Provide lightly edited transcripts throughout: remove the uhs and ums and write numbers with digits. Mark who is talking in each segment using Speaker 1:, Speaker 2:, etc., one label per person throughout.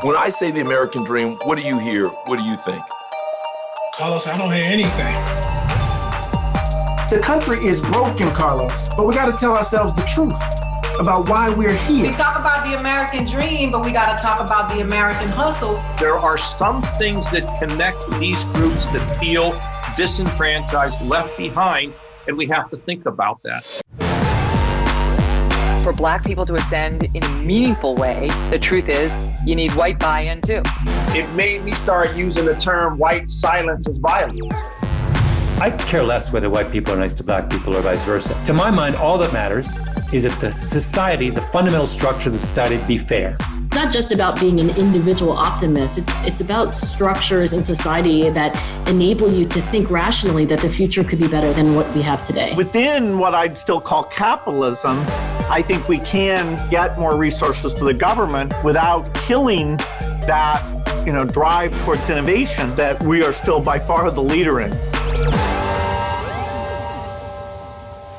Speaker 1: When I say the American dream, what do you hear? What do you think?
Speaker 2: Carlos, I don't hear anything.
Speaker 3: The country is broken, Carlos, but we got to tell ourselves the truth about why we're here.
Speaker 4: We talk about the American dream, but we got to talk about the American hustle.
Speaker 5: There are some things that connect these groups that feel disenfranchised, left behind, and we have to think about that.
Speaker 6: For Black people to ascend in a meaningful way, the truth is you need white buy-in too.
Speaker 7: It made me start using the term white silence as violence.
Speaker 8: I care less whether white people are nice to Black people or vice versa. To my mind, all that matters is that the society, the fundamental structure of the society, be fair.
Speaker 9: It's not just about being an individual optimist. It's about structures in society that enable you to think rationally that the future could be better than what we have today.
Speaker 5: Within what I'd still call capitalism, I think we can get more resources to the government without killing that, drive towards innovation that we are still by far the leader in.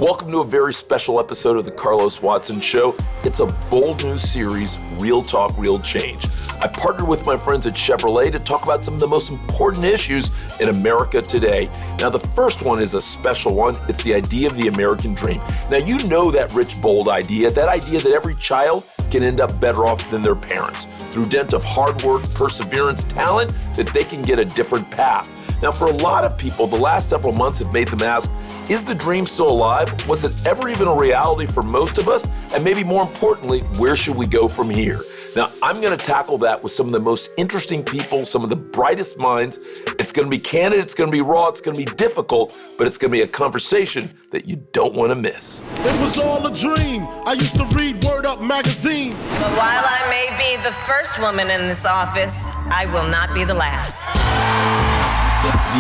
Speaker 1: Welcome to a very special episode of The Carlos Watson Show. It's a bold new series, Real Talk, Real Change. I partnered with my friends at Chevrolet to talk about some of the most important issues in America today. Now, the first one is a special one. It's the idea of the American dream. Now, you know that rich, bold idea, that idea that every child can end up better off than their parents through dint of hard work, perseverance, talent, that they can get a different path. Now, for a lot of people, the last several months have made them ask, is the dream still alive? Was it ever even a reality for most of us? And maybe more importantly, where should we go from here? Now, I'm going to tackle that with some of the most interesting people, some of the brightest minds. It's going to be candid, it's going to be raw, it's going to be difficult, but it's going to be a conversation that you don't want to miss.
Speaker 10: It was all a dream. I used to read Word Up magazine.
Speaker 11: But while I may be the first woman in this office, I will not be the last.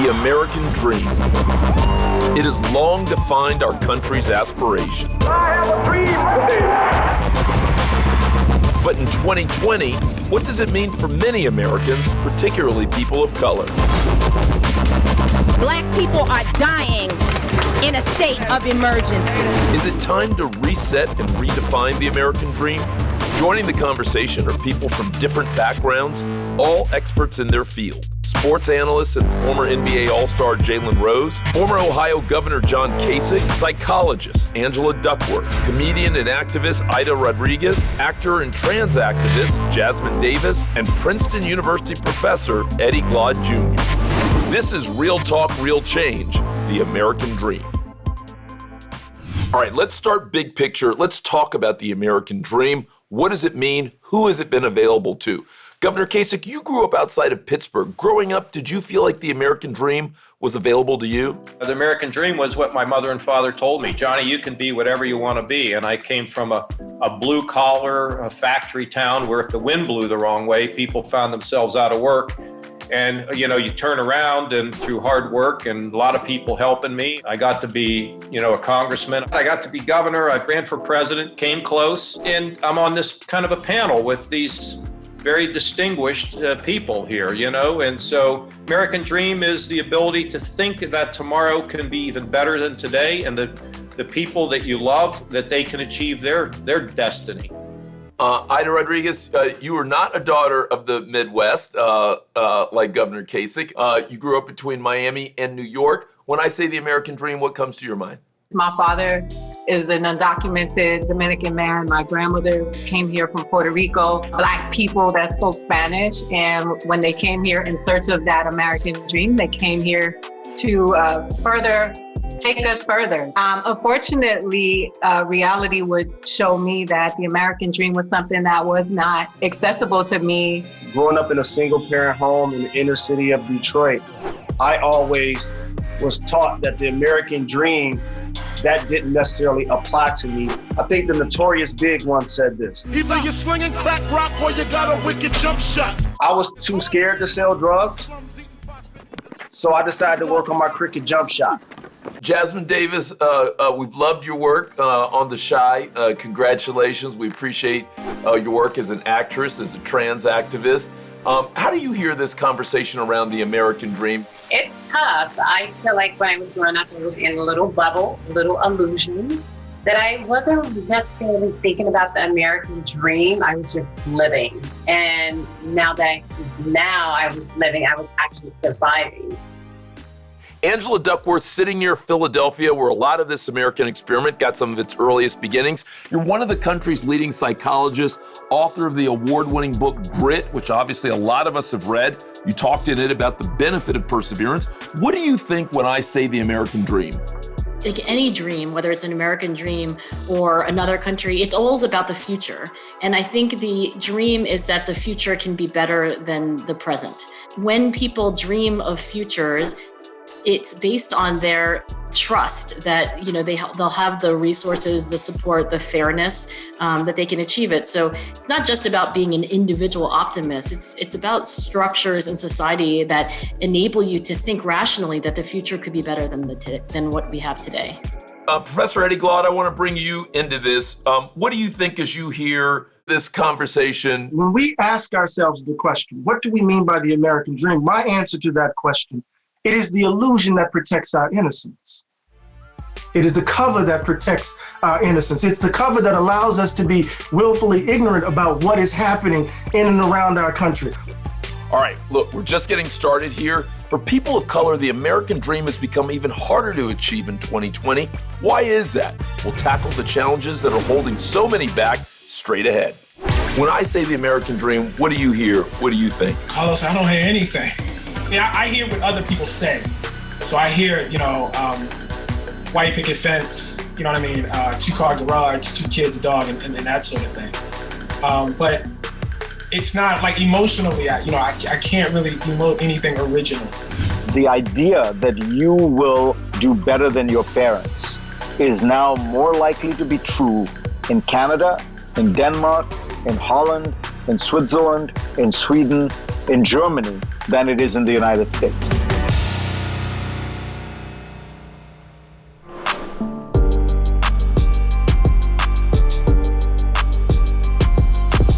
Speaker 1: The American dream. It has long defined our country's aspiration.
Speaker 7: I have a dream today.
Speaker 1: But in 2020, what does it mean for many Americans, particularly people of color?
Speaker 12: Black people are dying in a state of emergency.
Speaker 1: Is it time to reset and redefine the American dream? Joining the conversation are people from different backgrounds, all experts in their field. Sports analyst and former NBA All-Star Jalen Rose, former Ohio Governor John Kasich, psychologist Angela Duckworth, comedian and activist Aida Rodriguez, actor and trans activist Jasmine Davis, and Princeton University professor Eddie Glaude Jr. This is Real Talk, Real Change, the American Dream. All right, let's start big picture. Let's talk about the American Dream. What does it mean? Who has it been available to? Governor Kasich, you grew up outside of Pittsburgh. Growing up, did you feel like the American dream was available to you?
Speaker 5: The American dream was what my mother and father told me. Johnny, you can be whatever you want to be. And I came from a blue-collar factory town where if the wind blew the wrong way, people found themselves out of work. And, you turn around and through hard work and a lot of people helping me, I got to be, a congressman. I got to be governor. I ran for president, came close. And I'm on this kind of a panel with these very distinguished people here, and so American dream is the ability to think that tomorrow can be even better than today, and the people that you love, that they can achieve their destiny.
Speaker 1: Aida Rodriguez, you are not a daughter of the Midwest, like Governor Kasich. You grew up between Miami and New York. When I say the American dream, what comes to your mind?
Speaker 4: My father is an undocumented Dominican man. My grandmother came here from Puerto Rico. Black people that spoke Spanish. And when they came here in search of that American dream, they came here to take us further. Unfortunately, reality would show me that the American dream was something that was not accessible to me.
Speaker 7: Growing up in a single-parent home in the inner city of Detroit, I always was taught that the American dream, that didn't necessarily apply to me. I think the Notorious Big one said this.
Speaker 10: Either you're slinging crack rock or you got a wicked jump shot.
Speaker 7: I was too scared to sell drugs, so I decided to work on my cricket jump shot.
Speaker 1: Jasmine Davis, we've loved your work on The Chi. Congratulations. We appreciate your work as an actress, as a trans activist. How do you hear this conversation around the American dream?
Speaker 13: It's tough. I feel like when I was growing up, I was in a little bubble, little illusion. That I wasn't necessarily thinking about the American dream. I was just living. And now I was living, I was actually surviving.
Speaker 1: Angela Duckworth, sitting near Philadelphia, where a lot of this American experiment got some of its earliest beginnings. You're one of the country's leading psychologists, author of the award-winning book Grit, which obviously a lot of us have read. You talked in it about the benefit of perseverance. What do you think when I say the American dream?
Speaker 9: Like any dream, whether it's an American dream or another country, it's always about the future. And I think the dream is that the future can be better than the present. When people dream of futures, it's based on their trust that, they'll have the resources, the support, the fairness, that they can achieve it. So it's not just about being an individual optimist. It's about structures in society that enable you to think rationally that the future could be better than what we have today.
Speaker 1: Professor Eddie Glaude, I want to bring you into this. What do you think as you hear this conversation?
Speaker 3: When we ask ourselves the question, what do we mean by the American dream? My answer to that question, it is the illusion that protects our innocence. It is the cover that protects our innocence. It's the cover that allows us to be willfully ignorant about what is happening in and around our country.
Speaker 1: All right, look, we're just getting started here. For people of color, the American dream has become even harder to achieve in 2020. Why is that? We'll tackle the challenges that are holding so many back straight ahead. When I say the American dream, what do you hear? What do you think?
Speaker 2: Carlos, I don't hear anything. Yeah, I hear what other people say. So I hear, white picket fence, 2-car garage, 2 kids, a dog, and that sort of thing. But it's not like emotionally, I can't really emote anything original.
Speaker 14: The idea that you will do better than your parents is now more likely to be true in Canada, in Denmark, in Holland, in Switzerland, in Sweden, in Germany, than it is in the United States.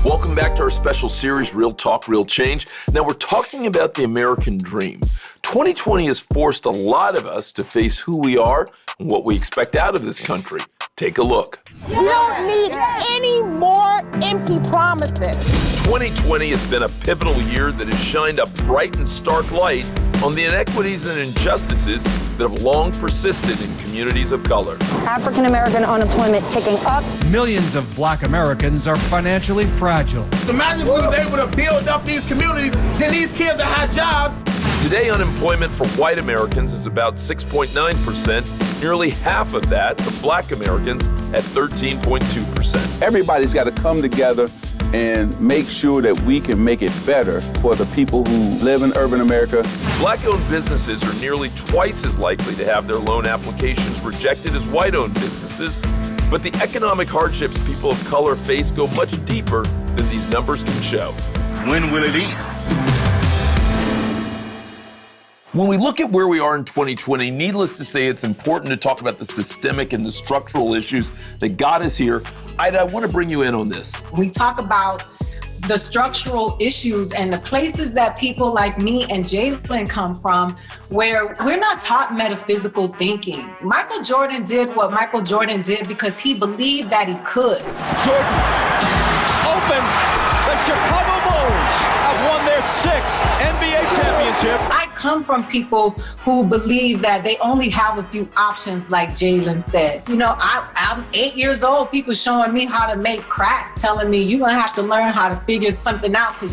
Speaker 1: Welcome back to our special series, Real Talk, Real Change. Now we're talking about the American dream. 2020 has forced a lot of us to face who we are and what we expect out of this country. Take a look.
Speaker 12: We don't need any more empty promises.
Speaker 1: 2020 has been a pivotal year that has shined a bright and stark light on the inequities and injustices that have long persisted in communities of color.
Speaker 15: African-American unemployment ticking up.
Speaker 16: Millions of Black Americans are financially fragile.
Speaker 17: Imagine if we was able to build up these communities, then these kids will have jobs.
Speaker 1: Today, unemployment for white Americans is about 6.9%. Nearly half of that for Black Americans at 13.2%.
Speaker 18: Everybody's got to come together and make sure that we can make it better for the people who live in urban America.
Speaker 1: Black-owned businesses are nearly twice as likely to have their loan applications rejected as white-owned businesses, but the economic hardships people of color face go much deeper than these numbers can show.
Speaker 10: When will it end?
Speaker 1: When we look at where we are in 2020, needless to say, it's important to talk about the systemic and the structural issues that got us here. Aida, I want to bring you in on this.
Speaker 4: We talk about the structural issues and the places that people like me and Jalen come from, where we're not taught metaphysical thinking. Michael Jordan did what Michael Jordan did because he believed that he could.
Speaker 19: Jordan, open. The Chicago Bulls have won their 6th NBA championship.
Speaker 4: I come from people who believe that they only have a few options, like Jalen said. I'm 8 years old, people showing me how to make crack, telling me you're gonna have to learn how to figure something out because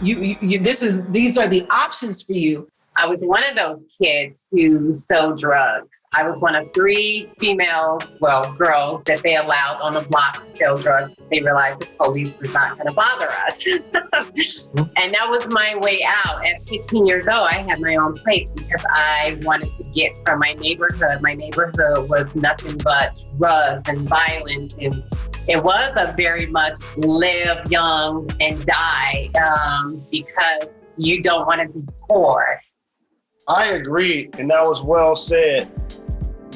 Speaker 4: these are the options for you.
Speaker 13: I was one of those kids who sold drugs. I was one of 3 girls that they allowed on the block to sell drugs. They realized the police was not going to bother us. And that was my way out. At 15 years old, I had my own place because I wanted to get from my neighborhood. My neighborhood was nothing but drugs and violence, and it was a very much live young and die because you don't want to be poor.
Speaker 7: I agree, and that was well said.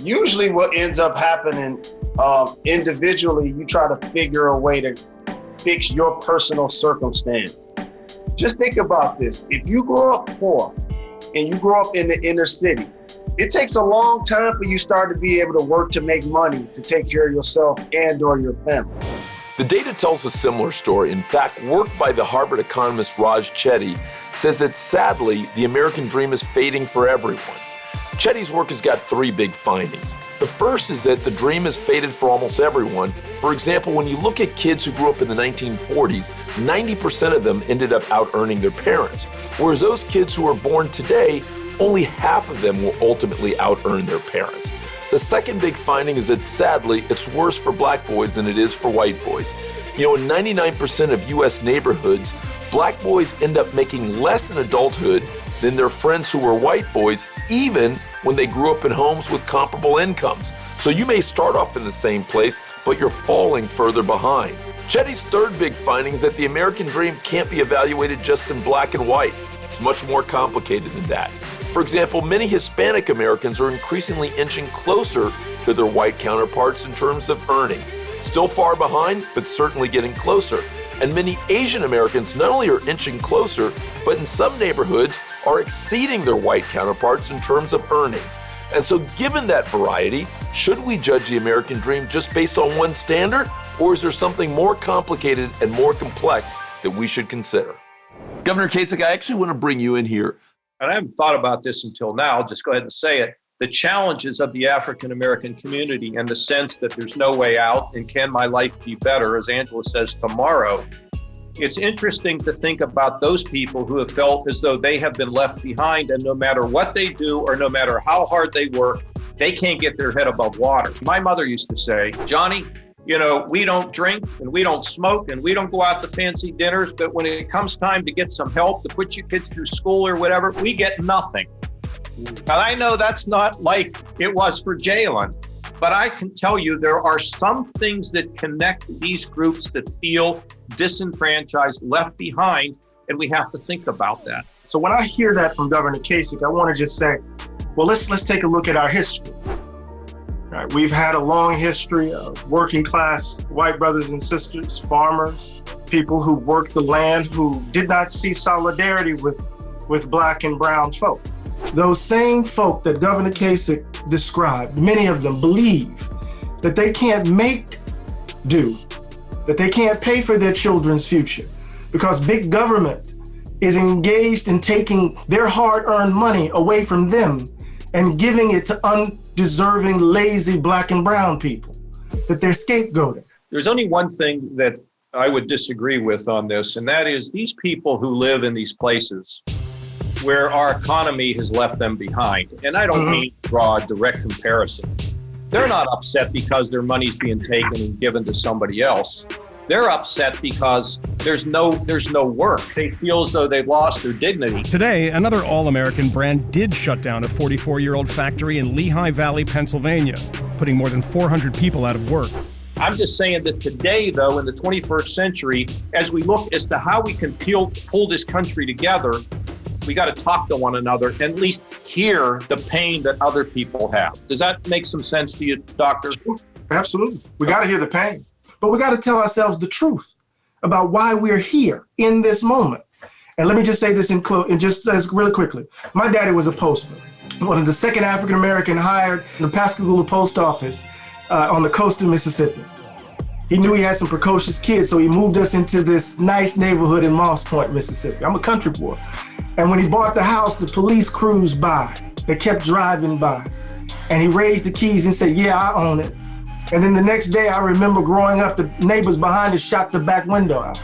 Speaker 7: Usually what ends up happening individually, you try to figure a way to fix your personal circumstance. Just think about this. If you grow up poor and you grow up in the inner city, It takes a long time for you to start to be able to work to make money, to take care of yourself and or your family.
Speaker 1: The data tells a similar story. In fact, work by the Harvard economist Raj Chetty says that sadly, the American dream is fading for everyone. Chetty's work has got three big findings. The first is that the dream has faded for almost everyone. For example, when you look at kids who grew up in the 1940s, 90% of them ended up out-earning their parents. Whereas those kids who are born today, only half of them will ultimately out-earn their parents. The second big finding is that sadly, it's worse for black boys than it is for white boys. You know, in 99% of US neighborhoods, black boys end up making less in adulthood than their friends who were white boys, even when they grew up in homes with comparable incomes. So you may start off in the same place, but you're falling further behind. Chetty's third big finding is that the American dream can't be evaluated just in black and white. It's much more complicated than that. For example, many Hispanic Americans are increasingly inching closer to their white counterparts in terms of earnings. Still far behind, but certainly getting closer. And many Asian Americans not only are inching closer, but in some neighborhoods are exceeding their white counterparts in terms of earnings. And so given that variety, should we judge the American dream just based on one standard? Or is there something more complicated and more complex that we should consider? Governor Kasich, I actually want to bring you in here.
Speaker 5: And I haven't thought about this until now, I'll just go ahead and say it. The challenges of the African-American community and the sense that there's no way out and can my life be better, as Angela says, tomorrow. It's interesting to think about those people who have felt as though they have been left behind, and no matter what they do or no matter how hard they work, they can't get their head above water. My mother used to say, Johnny, you know, we don't drink and we don't smoke and we don't go out to fancy dinners, but when it comes time to get some help to put your kids through school or whatever, we get nothing. And I know that's not like it was for Jalen, but I can tell you there are some things that connect these groups that feel disenfranchised, left behind, and we have to think about that.
Speaker 3: So when I hear that from Governor Kasich, I want to just say, well, let's take a look at our history. Right, we've had a long history of working class white brothers and sisters, farmers, people who worked the land who did not see solidarity with black and brown folk. Those same folk that Governor Kasich described, many of them believe that they can't make do, that they can't pay for their children's future because big government is engaged in taking their hard-earned money away from them and giving it to undeserving, lazy black and brown people, that they're scapegoating.
Speaker 5: There's only one thing that I would disagree with on this, and that is these people who live in these places where our economy has left them behind. And I don't mean to draw a direct comparison. They're not upset because their money's being taken and given to somebody else. They're upset because there's no work. They feel as though they've lost their dignity.
Speaker 20: Today, another all-American brand did shut down a 44-year-old factory in Lehigh Valley, Pennsylvania, putting more than 400 people out of work.
Speaker 5: I'm just saying that today, though, in the 21st century, as we look as to how we can pull this country together, we got to talk to one another and at least hear the pain that other people have. Does that make some sense to you, Doctor?
Speaker 3: Absolutely. We got to hear the pain. But we got to tell ourselves the truth about why we're here in this moment. And let me just say this really quickly. My daddy was a postman, one of the second African-American hired in the Pascagoula post office on the coast of Mississippi. He knew he had some precocious kids, so he moved us into this nice neighborhood in Moss Point, Mississippi. I'm a country boy. And when he bought the house, the police cruised by. They kept driving by. And he raised the keys and said, yeah, I own it. And then the next day, I remember growing up, the neighbors behind us shot the back window out.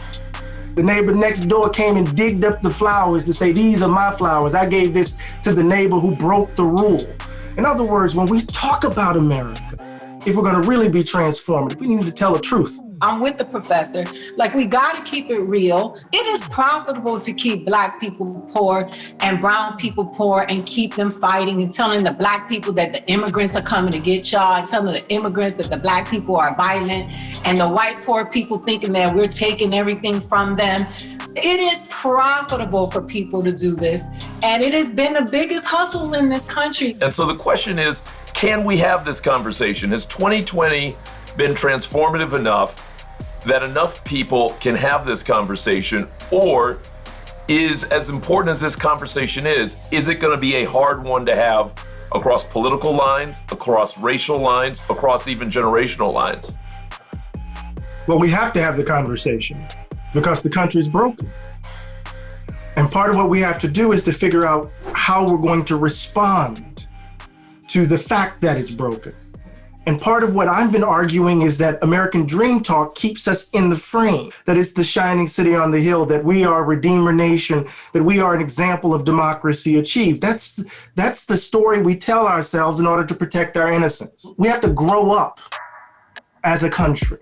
Speaker 3: The neighbor next door came and digged up the flowers to say, these are my flowers. I gave this to the neighbor who broke the rule. In other words, when we talk about America, if we're going to really be transformative, we need to tell the truth.
Speaker 4: I'm with the professor. Like, we got to keep it real. It is profitable to keep Black people poor and brown people poor and keep them fighting and telling the Black people that the immigrants are coming to get y'all and telling the immigrants that the Black people are violent and the white poor people thinking that we're taking everything from them. It is profitable for people to do this, and it has been the biggest hustle in this country.
Speaker 1: And so the question is, can we have this conversation? Has 2020 been transformative enough that enough people can have this conversation? Or is, as important as this conversation is it going to be a hard one to have across political lines, across racial lines, across even generational lines?
Speaker 3: Well, we have to have the conversation because the country is broken. And part of what we have to do is to figure out how we're going to respond to the fact that it's broken. And part of what I've been arguing is that American Dream talk keeps us in the frame, that it's the shining city on the hill, that we are a Redeemer nation, that we are an example of democracy achieved. That's the story we tell ourselves in order to protect our innocence. We have to grow up as a country.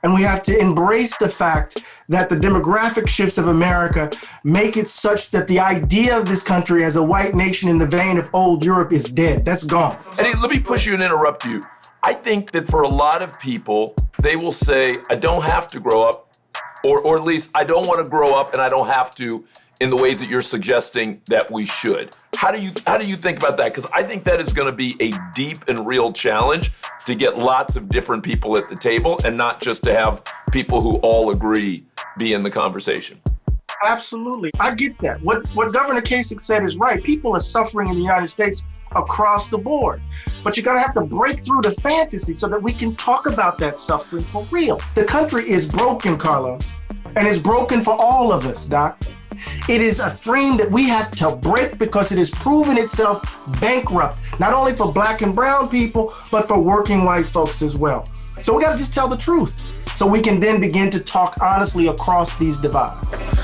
Speaker 3: And we have to embrace the fact that the demographic shifts of America make it such that the idea of this country as a white nation in the vein of old Europe is dead. That's gone.
Speaker 1: And let me push you and interrupt you. I think that for a lot of people, they will say, I don't have to grow up, or at least I don't want to grow up and I don't have to in the ways that you're suggesting that we should. How do you think about that? Because I think that is going to be a deep and real challenge to get lots of different people at the table and not just to have people who all agree be in the conversation.
Speaker 3: Absolutely. I get that. What Governor Kasich said is right. People are suffering in the United States across the board. But you gotta have to break through the fantasy so that we can talk about that suffering for real. The country is broken, Carlos, and it's broken for all of us, Doc. It is a frame that we have to break because it has proven itself bankrupt, not only for Black and brown people, but for working white folks as well. So we gotta just tell the truth so we can then begin to talk honestly across these divides.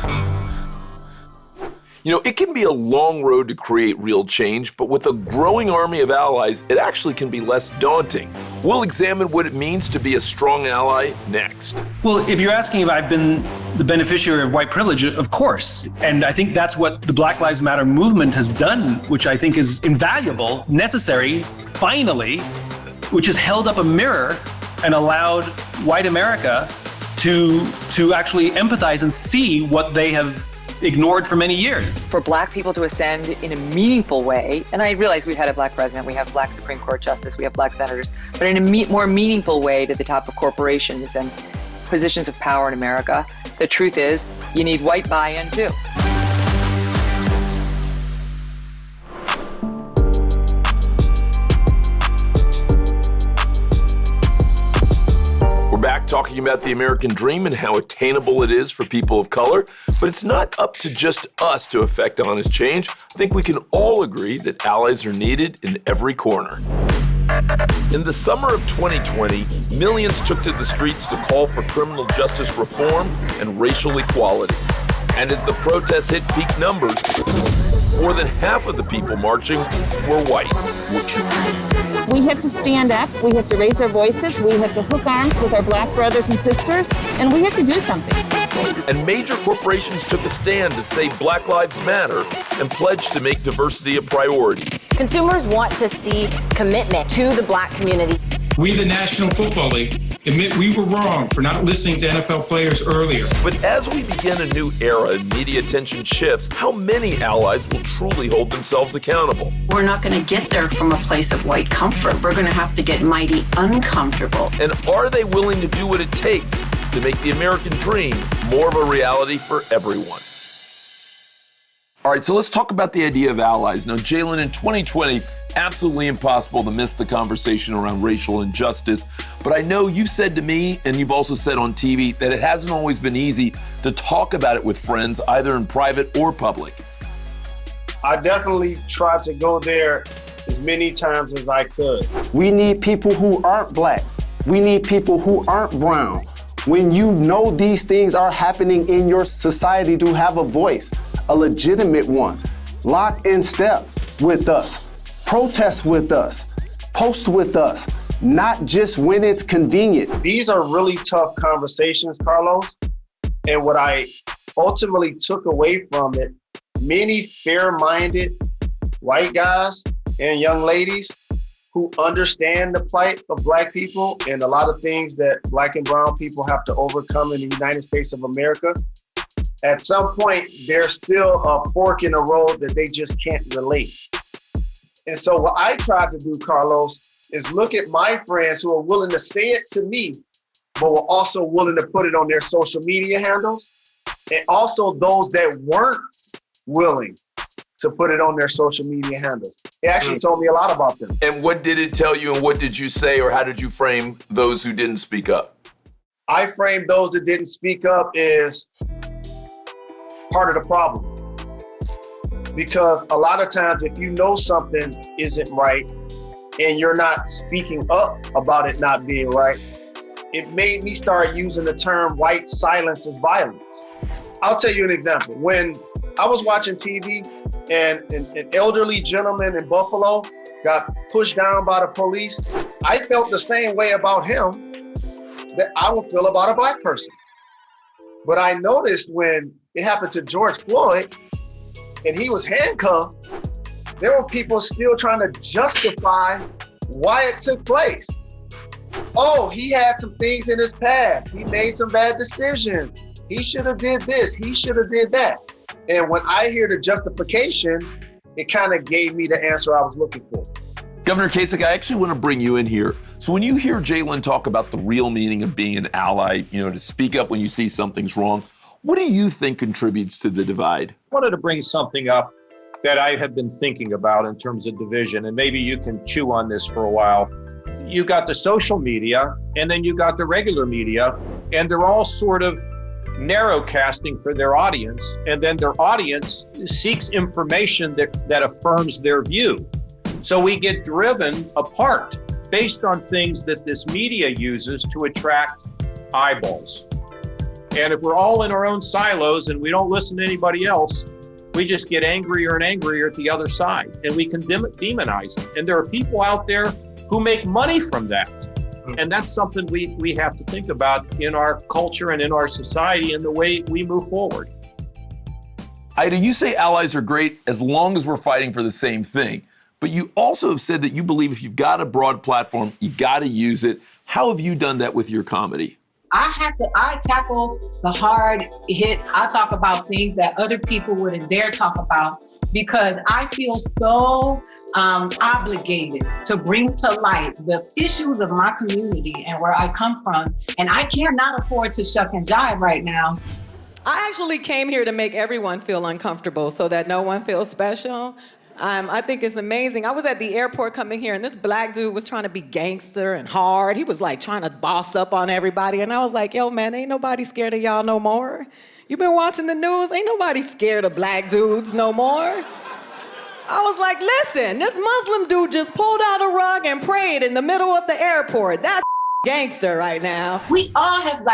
Speaker 1: You know, it can be a long road to create real change, but with a growing army of allies, it actually can be less daunting. We'll examine what it means to be a strong ally next.
Speaker 8: Well, if you're asking if I've been the beneficiary of white privilege, of course. And I think that's what the Black Lives Matter movement has done, which I think is invaluable, necessary, finally, which has held up a mirror and allowed white America to actually empathize and see what they have ignored for many years.
Speaker 6: For Black people to ascend in a meaningful way, and I realize we've had a Black president, we have Black Supreme Court justice, we have Black senators, but in a more meaningful way to the top of corporations and positions of power in America, the truth is you need white buy-in too.
Speaker 1: Back talking about the American dream and how attainable it is for people of color, but it's not up to just us to effect honest change. I think we can all agree that allies are needed in every corner. In the summer of 2020, millions took to the streets to call for criminal justice reform and racial equality. And as the protests hit peak numbers, more than half of the people marching were white.
Speaker 21: We have to stand up, we have to raise our voices, we have to hook arms with our Black brothers and sisters, and we have to do something.
Speaker 1: And major corporations took a stand to say Black Lives Matter and pledged to make diversity a priority.
Speaker 11: Consumers want to see commitment to the Black community.
Speaker 2: We, the National Football League, admit we were wrong for not listening to NFL players earlier.
Speaker 1: But as we begin a new era and media attention shifts, how many allies will truly hold themselves accountable?
Speaker 22: We're not going to get there from a place of white comfort. We're going to have to get mighty uncomfortable.
Speaker 1: And are they willing to do what it takes to make the American dream more of a reality for everyone? All right, so let's talk about the idea of allies. Now, Jalen, in 2020, absolutely impossible to miss the conversation around racial injustice. But I know you've said to me, and you've also said on TV, that it hasn't always been easy to talk about it with friends, either in private or public.
Speaker 7: I definitely tried to go there as many times as I could.
Speaker 23: We need people who aren't Black. We need people who aren't brown. When you know these things are happening in your society, to have a voice, a legitimate one, lock in step with us, protest with us, post with us, not just when it's convenient.
Speaker 7: These are really tough conversations, Carlos. And what I ultimately took away from it, many fair-minded white guys and young ladies who understand the plight of Black people and a lot of things that Black and brown people have to overcome in the United States of America. At some point, there's still a fork in the road that they just can't relate. And so what I tried to do, Carlos, is look at my friends who are willing to say it to me, but were also willing to put it on their social media handles. And also those that weren't willing to put it on their social media handles. It actually told me a lot about them.
Speaker 1: And what did it tell you, and what did you say, or how did you frame those who didn't speak up?
Speaker 7: I framed those that didn't speak up as part of the problem. Because a lot of times if you know something isn't right and you're not speaking up about it not being right, it made me start using the term white silence is violence. I'll tell you an example. When I was watching TV and an elderly gentleman in Buffalo got pushed down by the police, I felt the same way about him that I would feel about a Black person. But I noticed when it happened to George Floyd and he was handcuffed, there were people still trying to justify why it took place. Oh, he had some things in his past. He made some bad decisions. He should have did this. He should have did that. And when I hear the justification, it kind of gave me the answer I was looking for.
Speaker 1: Governor Kasich, I actually want to bring you in here. So when you hear Jalen talk about the real meaning of being an ally, to speak up when you see something's wrong, what do you think contributes to the divide?
Speaker 5: I wanted to bring something up that I have been thinking about in terms of division, and maybe you can chew on this for a while. You got the social media, and then you got the regular media, and they're all sort of narrow casting for their audience, and then their audience seeks information that affirms their view. So we get driven apart based on things that this media uses to attract eyeballs. And if we're all in our own silos and we don't listen to anybody else, we just get angrier and angrier at the other side, and we can demonize it. And there are people out there who make money from that. And that's something we have to think about in our culture and in our society and the way we move forward.
Speaker 1: Aida, you say allies are great as long as we're fighting for the same thing. But you also have said that you believe if you've got a broad platform, you got to use it. How have you done that with your comedy?
Speaker 4: I tackle the hard hits. I talk about things that other people wouldn't dare talk about because I feel so obligated to bring to light the issues of my community and where I come from. And I cannot afford to shuck and jive right now.
Speaker 9: I actually came here to make everyone feel uncomfortable so that no one feels special. I think it's amazing. I was at the airport coming here, and this Black dude was trying to be gangster and hard. He was like trying to boss up on everybody. And I was like, yo, man, ain't nobody scared of y'all no more. You been watching the news? Ain't nobody scared of Black dudes no more. I was like, listen, this Muslim dude just pulled out a rug and prayed in the middle of the airport. That's gangster right now.
Speaker 4: We all have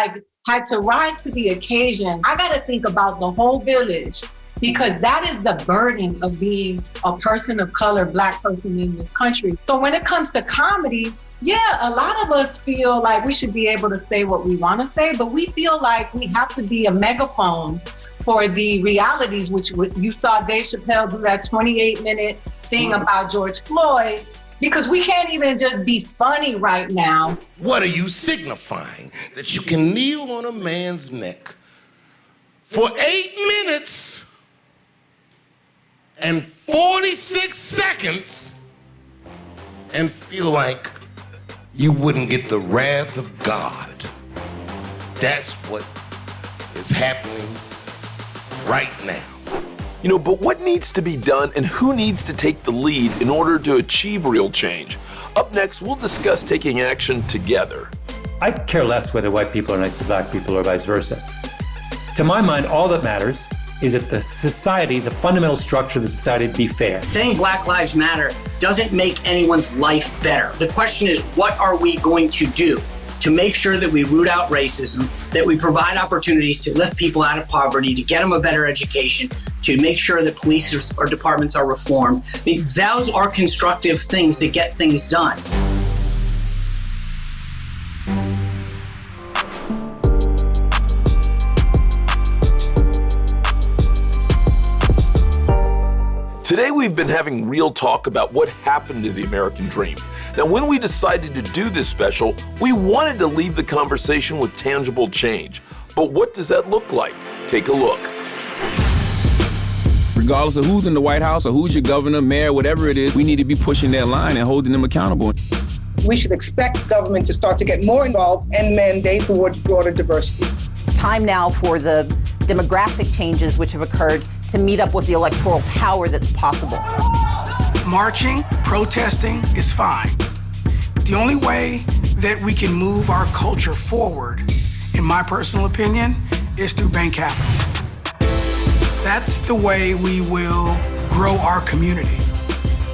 Speaker 4: had to rise to the occasion. I got to think about the whole village, because that is the burden of being a person of color, Black person in this country. So when it comes to comedy, yeah, a lot of us feel like we should be able to say what we want to say, but we feel like we have to be a megaphone for the realities, which you saw Dave Chappelle do that 28-minute thing about George Floyd, because we can't even just be funny right now.
Speaker 12: What are you signifying? That you can kneel on a man's neck for 8 minutes and 46 seconds and feel like you wouldn't get the wrath of God. That's what is happening right now.
Speaker 1: But what needs to be done and who needs to take the lead in order to achieve real change? Up next, we'll discuss taking action together.
Speaker 14: I care less whether white people are nice to Black people or vice versa. To my mind, all that matters is that the society, the fundamental structure of the society, be fair.
Speaker 24: Saying Black Lives Matter doesn't make anyone's life better. The question is, what are we going to do to make sure that we root out racism, that we provide opportunities to lift people out of poverty, to get them a better education, to make sure that police or departments are reformed. Those are constructive things that get things done.
Speaker 1: Today, we've been having real talk about what happened to the American dream. Now, when we decided to do this special, we wanted to leave the conversation with tangible change. But what does that look like? Take a look.
Speaker 25: Regardless of who's in the White House or who's your governor, mayor, whatever it is, we need to be pushing that line and holding them accountable.
Speaker 26: We should expect government to start to get more involved and mandate towards broader diversity.
Speaker 27: It's time now for the demographic changes which have occurred
Speaker 10: to meet up with the electoral power that's possible.
Speaker 15: Marching, protesting is fine. The only way that we can move our culture forward, in my personal opinion, is through bank capital. That's the way we will grow our community.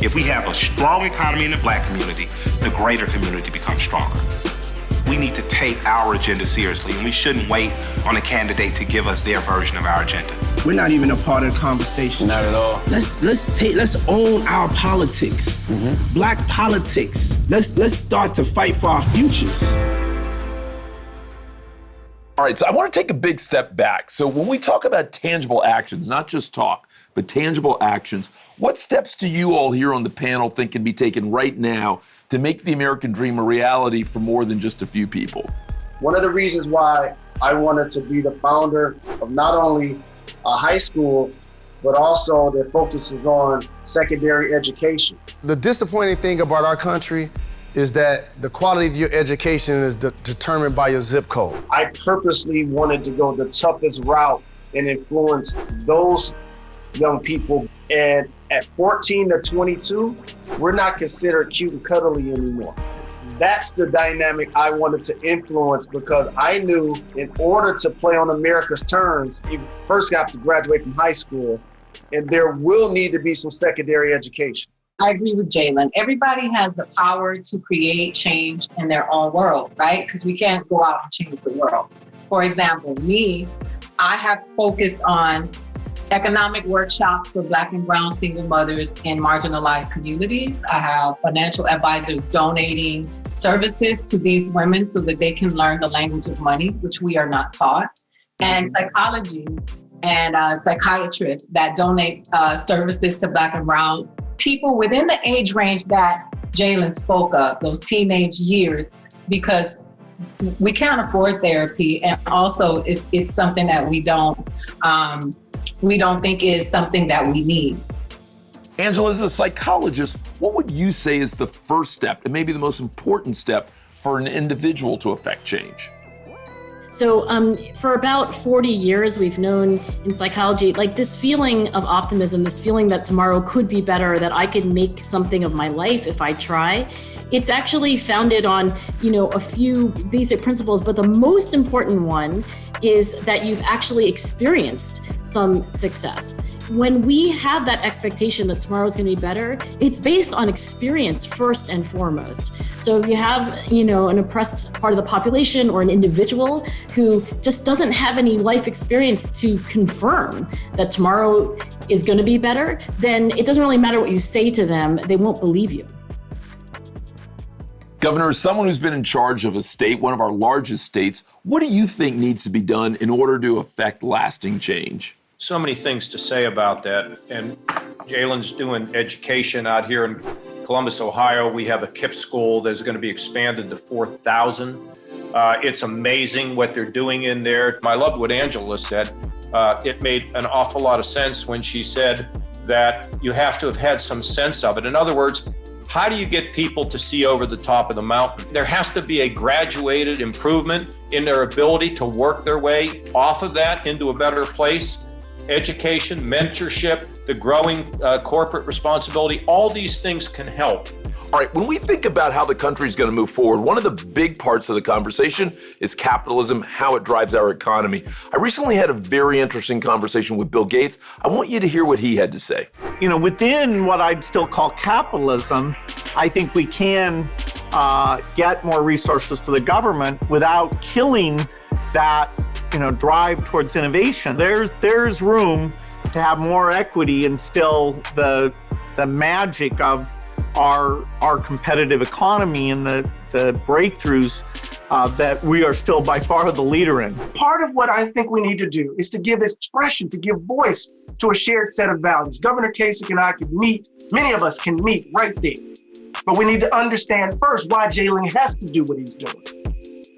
Speaker 12: If we have a strong economy in the Black community, the greater community becomes stronger. We need to take our agenda seriously, and we shouldn't wait on a candidate to give us their version of our agenda.
Speaker 16: We're not even a part of the conversation.
Speaker 25: Not at all.
Speaker 16: Let's own our politics. Black politics. Let's start to fight for our futures.
Speaker 1: All right, so I want to take a big step back. So when we talk about tangible actions, not just talk, but tangible actions, what steps do you all here on the panel think can be taken right now to make the American dream a reality for more than just a few people?
Speaker 7: One of the reasons why I wanted to be the founder of not only a high school, but also that focuses on secondary education.
Speaker 23: The disappointing thing about our country is that the quality of your education is determined by your zip code.
Speaker 7: I purposely wanted to go the toughest route and influence those young people. And at 14 to 22, we're not considered cute and cuddly anymore. That's the dynamic I wanted to influence, because I knew in order to play on America's terms, you first have to graduate from high school, and there will need to be some secondary education.
Speaker 4: I agree with Jalen. Everybody has the power to create change in their own world, right? Because we can't go out and change the world. For example, I have focused on economic workshops for Black and Brown single mothers in marginalized communities. I have financial advisors donating services to these women so that they can learn the language of money, which we are not taught. And psychology and psychiatrists that donate services to Black and Brown people within the age range that Jalen spoke of, those teenage years, because we can't afford therapy. And also it's something that we don't think is something that we need.
Speaker 1: Angela, as a psychologist, what would you say is the first step and maybe the most important step for an individual to affect change?
Speaker 17: So for about 40 years, we've known in psychology, like this feeling of optimism, this feeling that tomorrow could be better, that I could make something of my life if I try. It's actually founded on, a few basic principles, but the most important one is that you've actually experienced some success. When we have that expectation that tomorrow's going to be better, it's based on experience first and foremost. So if you have, an oppressed part of the population or an individual who just doesn't have any life experience to confirm that tomorrow is going to be better, then it doesn't really matter what you say to them, they won't believe you.
Speaker 1: Governor, as someone who's been in charge of a state, one of our largest states, what do you think needs to be done in order to affect lasting change?
Speaker 5: So many things to say about that. And Jalen's doing education out here in Columbus, Ohio. We have a KIPP school that's going to be expanded to 4,000. It's amazing what they're doing in there. I loved what Angela said. It made an awful lot of sense when she said that you have to have had some sense of it. In other words, how do you get people to see over the top of the mountain? There has to be a graduated improvement in their ability to work their way off of that into a better place. Education, mentorship, the growing corporate responsibility, all these things can help.
Speaker 1: All right, when we think about how the country is going to move forward, one of the big parts of the conversation is capitalism, how it drives our economy. I recently had a very interesting conversation with Bill Gates. I want you to hear what he had to say.
Speaker 18: Within what I'd still call capitalism, I think we can get more resources to the government without killing that drive towards innovation. There's room to have more equity and still the magic of our competitive economy and the breakthroughs that we are still by far the leader in.
Speaker 3: Part of what I think we need to do is to give expression, to give voice to a shared set of values. Governor Kasich and I can meet, many of us can meet right there. But we need to understand first why Jalen has to do what he's doing.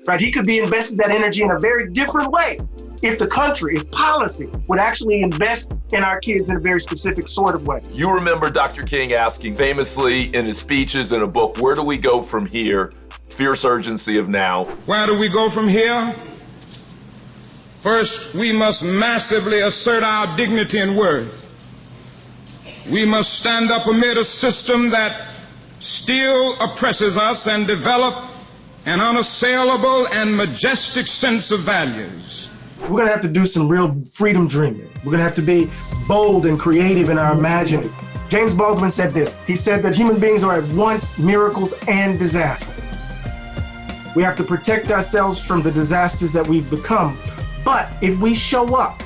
Speaker 3: Right? He could be invested that energy in a very different way if the country, if policy would actually invest in our kids in a very specific sort of way.
Speaker 1: You remember Dr. King asking famously in his speeches in a book, where do we go from here? Fierce urgency of now.
Speaker 12: Where do we go from here?
Speaker 6: First, we must massively assert our dignity and worth. We must stand up amid a system that still oppresses us and develop an unassailable and majestic sense of values.
Speaker 3: We're going to have to do some real freedom dreaming. We're going to have to be bold and creative in our imagining. James Baldwin said this. He said that human beings are at once miracles and disasters. We have to protect ourselves from the disasters that we've become. But if we show up,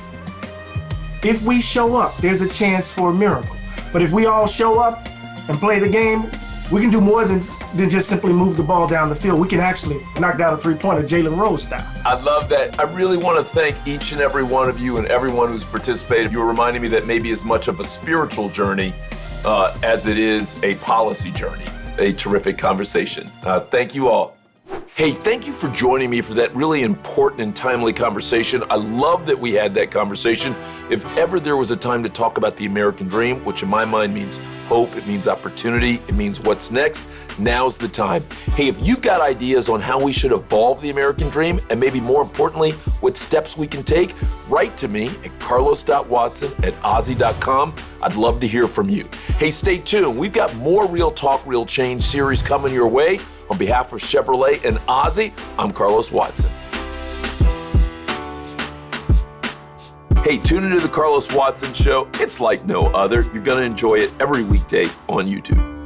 Speaker 3: there's a chance for a miracle. But if we all show up and play the game, we can do more than just simply move the ball down the field. We can actually knock down a three-pointer, Jalen Rose style.
Speaker 1: I love that. I really want to thank each and every one of you and everyone who's participated. You were reminding me that maybe as much of a spiritual journey as it is a policy journey. A terrific conversation. Thank you all. Hey, thank you for joining me for that really important and timely conversation. I love that we had that conversation. If ever there was a time to talk about the American dream, which in my mind means hope, it means opportunity, it means what's next, now's the time. Hey, if you've got ideas on how we should evolve the American dream, and maybe more importantly, what steps we can take, write to me at carlos.watson@ozzy.com. I'd love to hear from you. Hey, stay tuned. We've got more Real Talk, Real Change series coming your way. On behalf of Chevrolet and Ozzy, I'm Carlos Watson. Hey, tune into the Carlos Watson Show. It's like no other. You're going to enjoy it every weekday on YouTube.